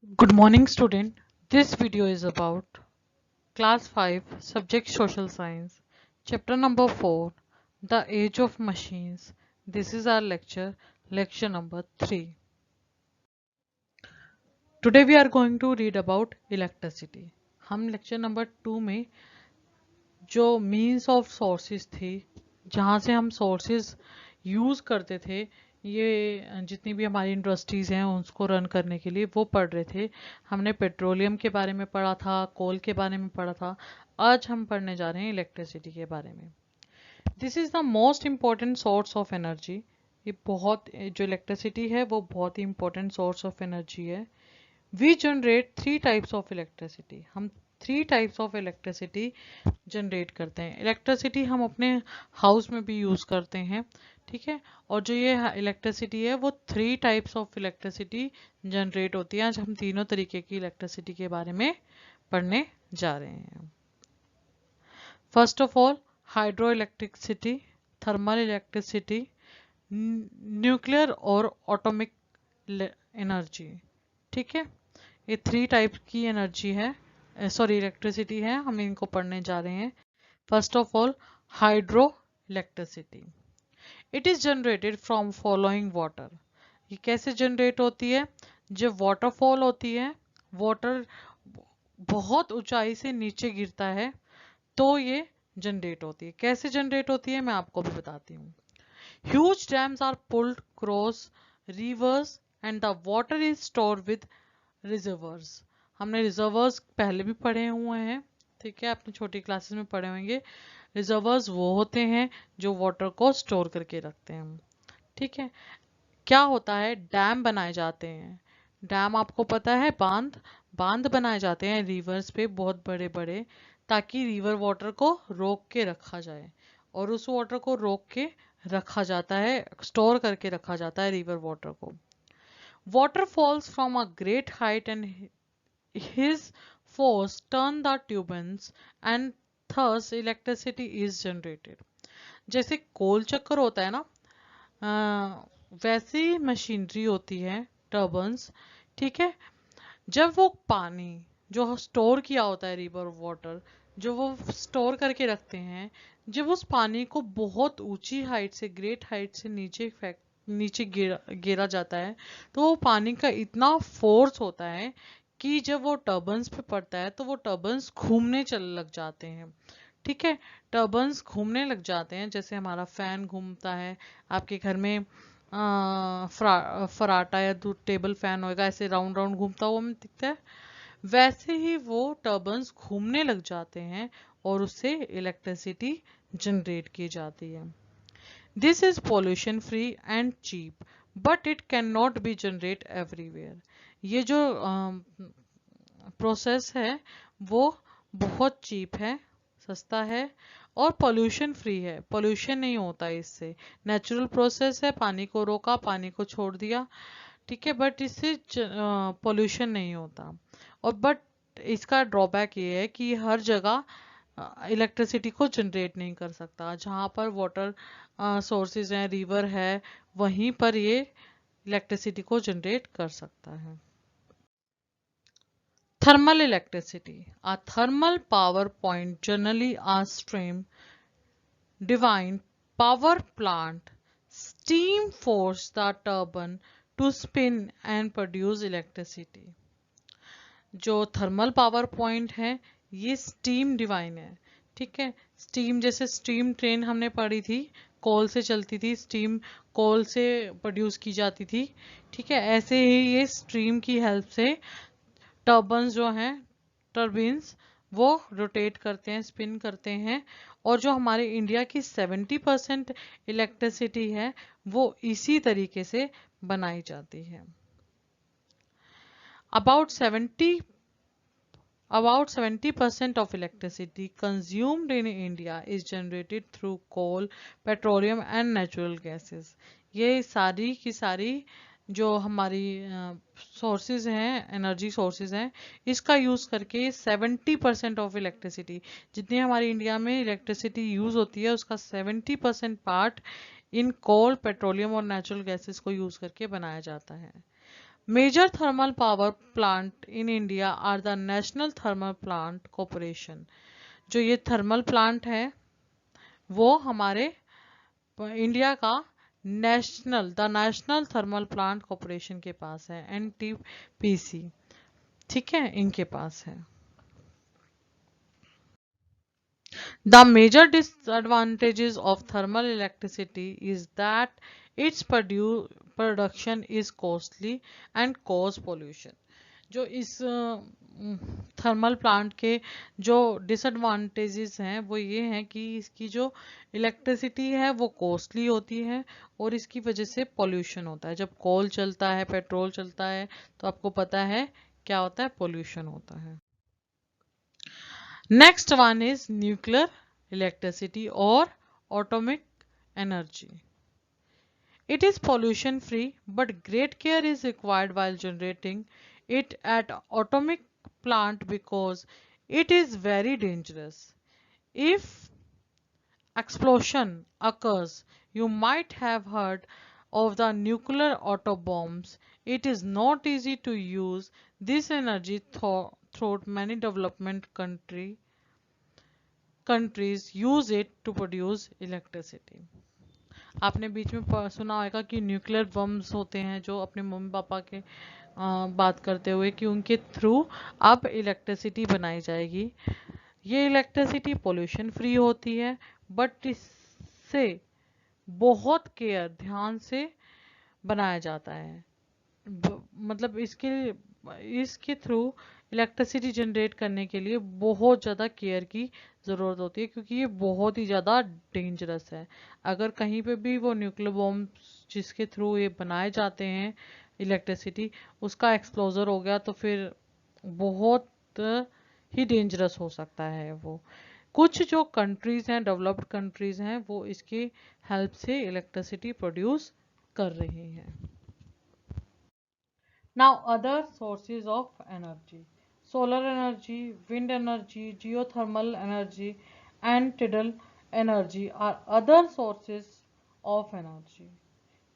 Good morning, student. This video is about class 5 subject social science, chapter number 4, the age of machines. This is our lecture number 3. Today we are going to read about electricity. हम lecture number 2 में जो means of sources थी, जहाँ से हम sources use करते थे, ये जितनी भी हमारी इंडस्ट्रीज़ हैं उसको रन करने के लिए वो पढ़ रहे थे। हमने पेट्रोलियम के बारे में पढ़ा था, कोल के बारे में पढ़ा था। आज हम पढ़ने जा रहे हैं इलेक्ट्रिसिटी के बारे में। This is the most important source of energy. ये बहुत जो इलेक्ट्रिसिटी है वो बहुत ही इंपॉर्टेंट सोर्स ऑफ एनर्जी है। We generate 3 types of electricity. हम 3 टाइप्स ऑफ इलेक्ट्रिसिटी जनरेट करते हैं। इलेक्ट्रिसिटी हम अपने हाउस में भी यूज़ करते हैं, ठीक है। और जो ये इलेक्ट्रिसिटी है वो 3 टाइप्स ऑफ इलेक्ट्रिसिटी जनरेट होती है। आज हम तीनों तरीके की इलेक्ट्रिसिटी के बारे में पढ़ने जा रहे हैं। First of all, hydro electricity, thermal electricity, nuclear और एटॉमिक एनर्जी, ठीक है। ये 3 टाइप की एनर्जी है, सॉरी इलेक्ट्रिसिटी है, हम इनको पढ़ने जा रहे हैं। First of all, hydro electricity. It is generated from following water. ये कैसे जनरेट होती है? जब वाटरफॉल होती है, वाटर बहुत ऊंचाई से नीचे गिरता है तो ये जनरेट होती है। कैसे जनरेट होती है मैं आपको भी बताती हूँ। Huge dams are pulled cross rivers and the water is stored with reservoirs. हमने रिजर्वर्स पहले भी पढ़े हुए हैं, ठीक है, अपनी छोटी क्लासेस में पढ़े होंगे। रिजर्वर्स वो होते हैं जो वाटर को स्टोर करके रखते हैं, ठीक है। क्या होता है, डैम बनाए जाते हैं। डैम आपको पता है, बांध बांध बनाए जाते हैं रिवर्स पे बहुत बड़े बड़े, ताकि रिवर वाटर को रोक के रखा जाए। और उस वाटर को रोक के रखा जाता है, स्टोर करके रखा जाता है रिवर वाटर को। Water falls from a great height and his force turn the turbines and thus electricity is generated। जैसे कोल चक्कर होता है ना, वैसी मशीनरी होती है टर्बन्स, ठीक है। जब वो पानी जो स्टोर किया होता है रिवर वाटर, जो वो स्टोर करके रखते हैं, जब उस पानी को बहुत ऊंची हाइट से, ग्रेट हाइट से नीचे गिरा जाता है, तो वो पानी का इतना फोर्स होता है कि जब वो टर्बन्स पे पड़ता है तो वो टर्बन्स घूमने चल लग जाते हैं, ठीक है। टर्बन्स घूमने लग जाते हैं, जैसे हमारा फैन घूमता है आपके घर में, फराटा या टेबल फैन होएगा, ऐसे राउंड राउंड घूमता हुआ हमें दिखता है। वैसे ही वो टर्बन्स घूमने लग जाते हैं और उससे इलेक्ट्रिसिटी जनरेट की जाती है। This is pollution free and cheap but it can not be generate everywhere. ये जो प्रोसेस है वो बहुत चीप है, सस्ता है और पोल्यूशन फ्री है। पोल्यूशन नहीं होता इससे। नेचुरल प्रोसेस है, पानी को रोका, पानी को छोड़ दिया, ठीक है, बट इससे पोल्यूशन नहीं होता। और बट इसका ड्रॉबैक ये है कि हर जगह इलेक्ट्रिसिटी को जनरेट नहीं कर सकता। जहाँ पर वाटर सोर्सेज हैं, रिवर है, वहीं पर ये इलेक्ट्रिसिटी को जनरेट कर सकता है। Thermal electricity. A thermal power point, generally a steam turbine power plant, steam force the turbine to spin and produce electricity। जो थर्मल पावर पॉइंट है ये स्टीम डिवाइन है, ठीक है। स्टीम, जैसे स्टीम ट्रेन हमने पढ़ी थी, कोल से चलती थी, स्टीम कोल से प्रोड्यूस की जाती थी, ठीक है। ऐसे ही ये स्टीम की हेल्प से टर्बन्स जो हैं, टर्बिन्स, वो रोटेट करते हैं, स्पिन करते हैं। और जो हमारे इंडिया की 70% इलेक्ट्रिसिटी है वो इसी तरीके से बनाई जाती है। About 70% of electricity consumed in India is generated through coal, petroleum and natural gases। ये सारी की सारी जो हमारी सोर्सेज हैं, एनर्जी सोर्सेज हैं, इसका यूज़ करके 70% ऑफ इलेक्ट्रिसिटी, जितनी हमारी इंडिया में इलेक्ट्रिसिटी यूज़ होती है उसका 70% पार्ट इन कोल, पेट्रोलियम और नेचुरल गैसेस को यूज़ करके बनाया जाता है। Major thermal power plant in India are the national thermal plant corporation. जो ये थर्मल प्लांट है वो हमारे इंडिया का the national thermal plant corporation के पास है, एनटीपीसी, ठीक है, इनके पास है। The major disadvantages of thermal electricity is that its production is costly and cause pollution। जो इस थर्मल प्लांट के जो डिसएडवांटेजेस हैं वो ये हैं कि इसकी जो इलेक्ट्रिसिटी है वो कॉस्टली होती है और इसकी वजह से पोल्यूशन होता है। जब कोल चलता है, पेट्रोल चलता है, तो आपको पता है क्या होता है, पोल्यूशन होता है। Next one is nuclear electricity or atomic energy. It is pollution free, but great care is required while generating it at atomic plant because it is very dangerous. If explosion occurs, you might have heard of the nuclear auto bombs. It is not easy to use this energy throughout many development countries use it to produce electricity। आपने बीच में सुना होगा कि nuclear bumps होते हैं, जो अपने mummy papa के बात करते हुए कि उनके थ्रू अब इलेक्ट्रिसिटी बनाई जाएगी। ये इलेक्ट्रिसिटी पोल्यूशन फ्री होती है, बट इससे बहुत केयर, ध्यान से बनाया जाता है। मतलब इसके थ्रू इलेक्ट्रिसिटी जनरेट करने के लिए बहुत ज़्यादा केयर की ज़रूरत होती है, क्योंकि ये बहुत ही ज़्यादा डेंजरस है। अगर कहीं पे भी वो न्यूक्लियर बॉम्ब जिसके थ्रू ये बनाए जाते हैं इलेक्ट्रिसिटी, उसका एक्सप्लोजर हो गया तो फिर बहुत ही डेंजरस हो सकता है वो। कुछ जो कंट्रीज़ हैं, डेवलप्ड कंट्रीज़ हैं, वो इसकी हेल्प से इलेक्ट्रिसिटी प्रोड्यूस कर रही हैं। Now other sources of energy: solar energy, wind energy, geothermal energy and tidal energy are other sources of energy.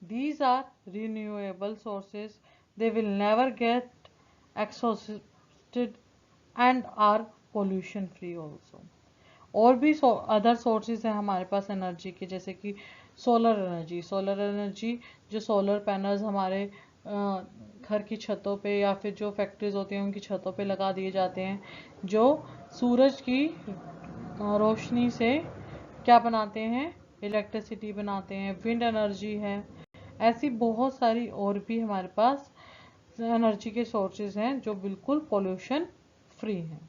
These are renewable sources. They will never get exhausted and are pollution free also. और भी other sources हैं हमारे पास energy के, जैसे कि solar energy जो solar panels हमारे घर की छतों पे या फिर जो फैक्ट्रीज होती हैं उनकी छतों पे लगा दिए जाते हैं, जो सूरज की रोशनी से क्या बनाते हैं, इलेक्ट्रिसिटी बनाते हैं। विंड एनर्जी है। ऐसी बहुत सारी और भी हमारे पास एनर्जी के सोर्सेज हैं जो बिल्कुल पोल्यूशन फ्री हैं।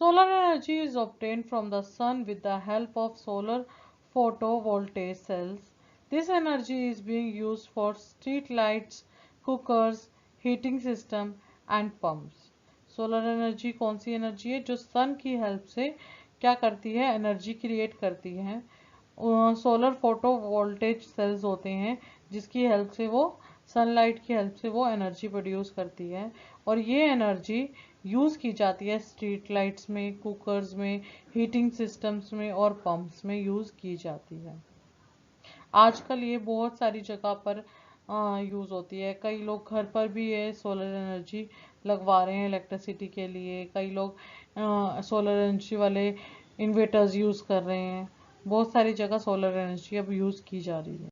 Solar energy is obtained from the sun with the help of solar photovoltaic cells. This energy is being used for street lights, cookers, heating system and pumps. Solar energy कौन सी energy है? जो सन की help से क्या करती है, energy create करती है। सोलर फोटोवोल्टेज सेल्स होते हैं जिसकी हेल्प से वो सनलाइट की हेल्प से वो एनर्जी प्रोड्यूस करती है, और ये एनर्जी यूज़ की जाती है स्ट्रीट लाइट्स में, कुकर्स में, हीटिंग सिस्टम्स में और पंप्स में यूज़ की जाती है। आजकल ये बहुत सारी जगह पर यूज़ होती है। कई लोग घर पर भी ये सोलर एनर्जी लगवा रहे हैं इलेक्ट्रिसिटी के लिए। कई लोग सोलर एनर्जी वाले इन्वर्टर्स यूज़ कर रहे हैं। बहुत सारी जगह सोलर एनर्जी अब यूज़ की जा रही है।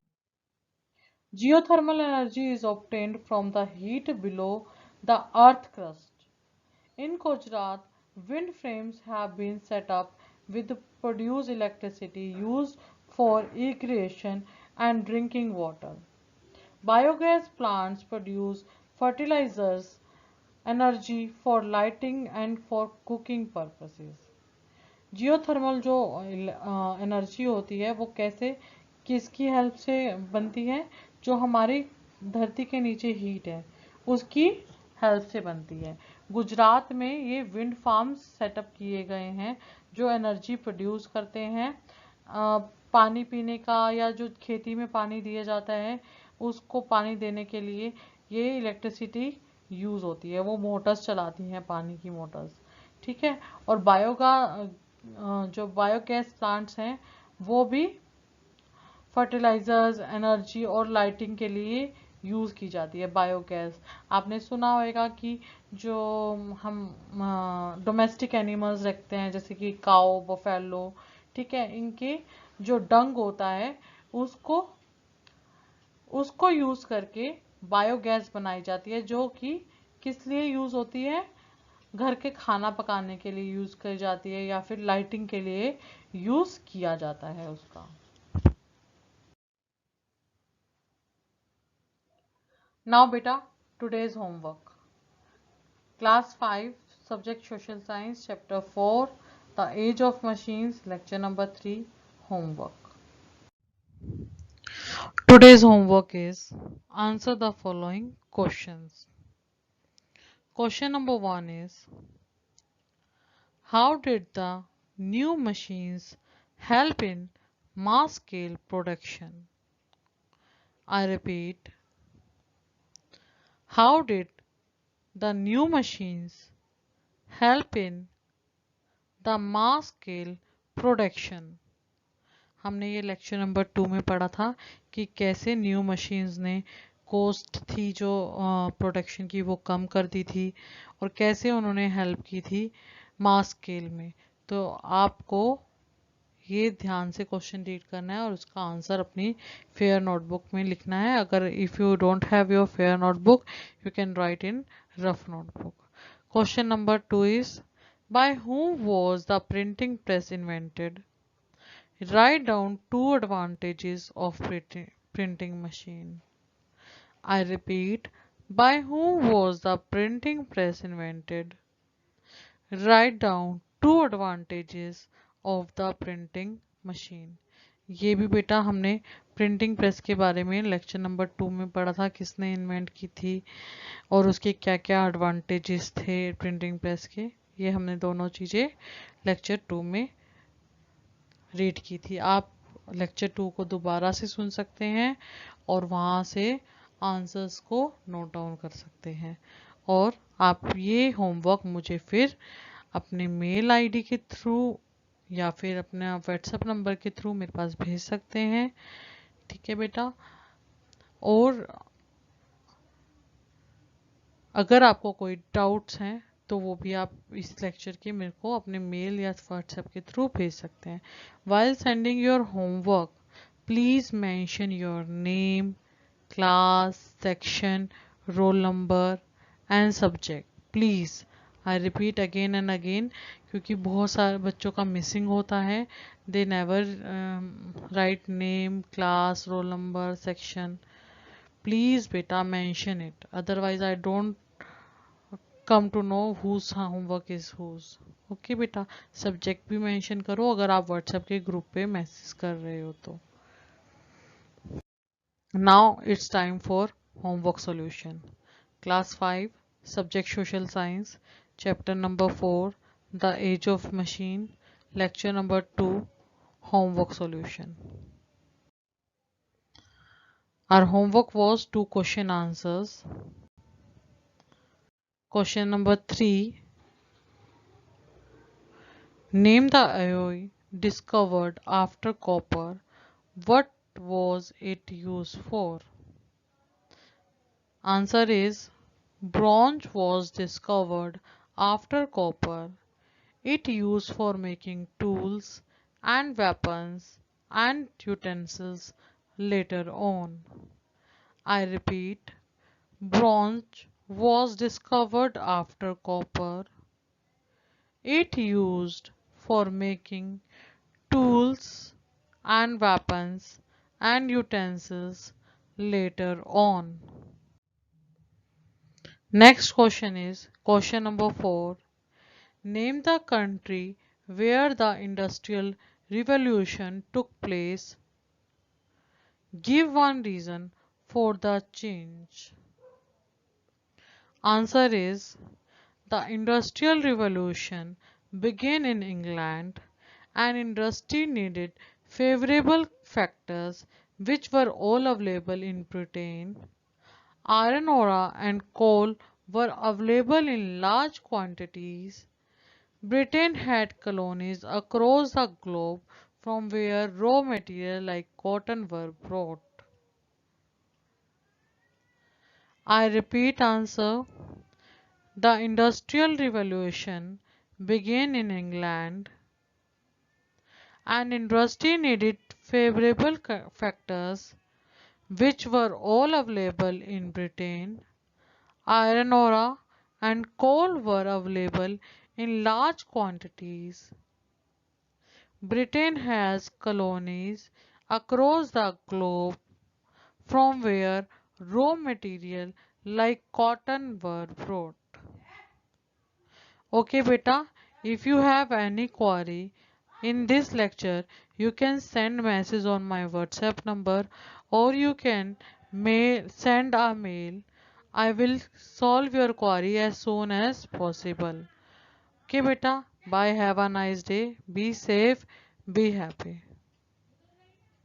Geothermal energy is obtained from the heat below the earth crust. In Gujarat, wind frames have been set up with produce electricity used for irrigation and drinking water. Biogas plants produce fertilizers, energy for lighting and for cooking purposes. Geothermal जो energy होती है वो कैसे, किसकी help से बनती है? जो हमारी धरती के नीचे हीट है उसकी हेल्प से बनती है। गुजरात में ये विंड फार्म्स सेटअप किए गए हैं जो एनर्जी प्रोड्यूस करते हैं। पानी पीने का या जो खेती में पानी दिया जाता है उसको पानी देने के लिए ये इलेक्ट्रिसिटी यूज़ होती है। वो मोटर्स चलाती हैं, पानी की मोटर्स, ठीक है। और जो बायोगैस प्लांट्स हैं वो भी फर्टिलाइजर्स, एनर्जी और लाइटिंग के लिए यूज़ की जाती है बायोगैस। आपने सुना होगा कि जो हम डोमेस्टिक एनिमल्स रखते हैं जैसे कि काऊ, बफेलो, ठीक है, इनके जो डंग होता है उसको उसको यूज़ करके बायोगैस बनाई जाती है, जो कि किस लिए यूज़ होती है? घर के खाना पकाने के लिए यूज़ की जाती है या फिर लाइटिंग के लिए यूज़ किया जाता है उसका। नाउ बेटा, today's homework, class 5, subject social science, chapter 4, the age of machines, lecture number 3, homework. Today's homework is answer the following questions. Question number 1 is, how did the new machines help in mass scale production? I repeat, how did the new machines help in the mass scale production? हमने ये lecture number 2 में पढ़ा था कि कैसे new machines ने cost थी जो प्रोडक्शन की वो कम कर दी थी और कैसे उन्होंने हेल्प की थी मास स्केल में। तो आपको ये ध्यान से क्वेश्चन रीड करना है और उसका आंसर अपनी फेयर नोटबुक में लिखना है। अगर if you don't have your fair notebook you can write in rough notebook. Question number 2 is, by whom was the printing press invented? Write down two advantages of printing machine. I repeat, by whom was the printing press invented? Write down two advantages of the printing machine. ये भी बेटा हमने printing press के बारे में lecture number 2 में पढ़ा था, किसने इन्वेंट की थी और उसके क्या क्या एडवांटेजेस थे प्रिंटिंग प्रेस के। ये हमने दोनों चीज़ें लेक्चर 2 में रीड की थी। आप लेक्चर 2 को दोबारा से सुन सकते हैं और वहाँ से आंसर्स को नोट डाउन कर सकते हैं। और आप ये होमवर्क मुझे फिर अपने मेल आईडी के थ्रू या फिर अपने व्हाट्सएप नंबर के थ्रू मेरे पास भेज सकते हैं, ठीक है बेटा। और अगर आपको कोई डाउट्स हैं तो वो भी आप इस लेक्चर के मेरे को अपने मेल या व्हाट्सएप के थ्रू भेज सकते हैं। While sending your homework please mention your name, class, section, roll number and subject please. I repeat again and again, क्योंकि बहुत सारे बच्चों का मिसिंग होता है, they never write name, class, roll number, section. Please बेटा mention it, otherwise I don't come to know whose homework is whose. Okay बेटा, subject भी मेंशन करो अगर आप व्हाट्सएप के ग्रुप पे मैसेज कर रहे हो तो। Now it's time for homework solution. Class 5, subject social science, chapter number 4, the age of machine, lecture number 2, homework solution. Our homework was 2 question answers. Question number 3, name the alloy discovered after copper. What was it used for? Answer is, bronze was discovered after copper. It used for making tools and weapons and utensils later on. I repeat, bronze was discovered after copper. It used for making tools and weapons and utensils later on. Next question is question number 4. Name the country where the Industrial Revolution took place. Give one reason for the change. Answer is, the Industrial Revolution began in England and industry needed favorable factors which were all available in Britain. Iron ore and coal were available in large quantities. Britain had colonies across the globe from where raw material like cotton were brought. I repeat answer. The Industrial Revolution began in England, and industry needed favorable factors which were all available in Britain. Iron ore and coal were available in large quantities. Britain has colonies across the globe from where raw material like cotton were brought. Okay, beta, if you have any query in this lecture, you can send message on my WhatsApp number or you can send a mail. I will solve your query as soon as possible. Okay, beta, bye. Have a nice day. Be safe. Be happy.